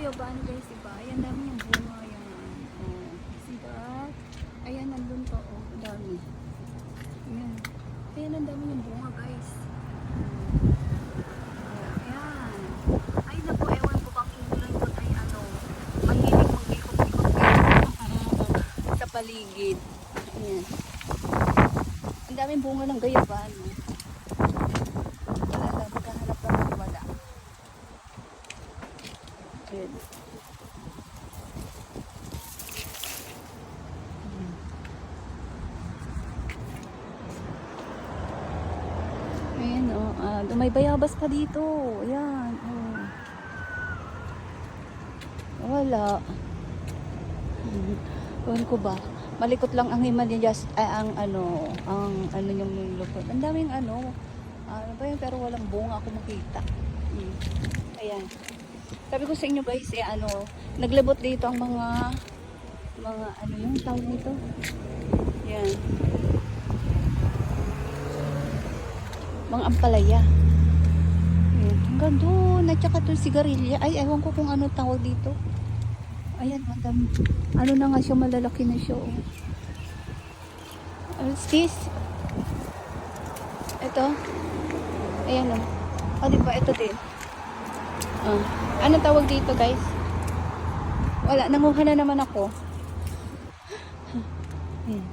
guyabano guys, diba? Ayan, dami yung bunga yan. Oh, see that? Ayan, nandun pa, oh. Ang dami. Ayan. Ayan, ang dami yung bunga guys. Ayan. Ay, naku, ewan ko bang inulan ko ay ano, mahilig mag-ikot-ikot sa paligid. Ayan. Ang daming bunga ng guyabano. Wala lang, magkahanap lang wala. Ayan. Ayan, oh. May bayabas pa dito. Ayan, oh. Wala. Ewan ko ba? Malikot lang ang Himalayas, ang yung lupot. Ang daming ano ba yun, pero walang bunga ako makita. Ayan. Sabi ko sa inyo guys, naglibot dito ang mga yung tawag nito. Ayan. Mga ampalaya. Ayan. Hanggang doon. At saka doon sigarilya. Ay, ewan ko kung ano tawag dito. Ayan, madam. Ano na nga siya, malalaki na siya. Oh. What's this? Ito. Ayan o. Oh, diba? Ito din. Anong tawag dito, guys? Wala, nanguha na naman ako. Ayan.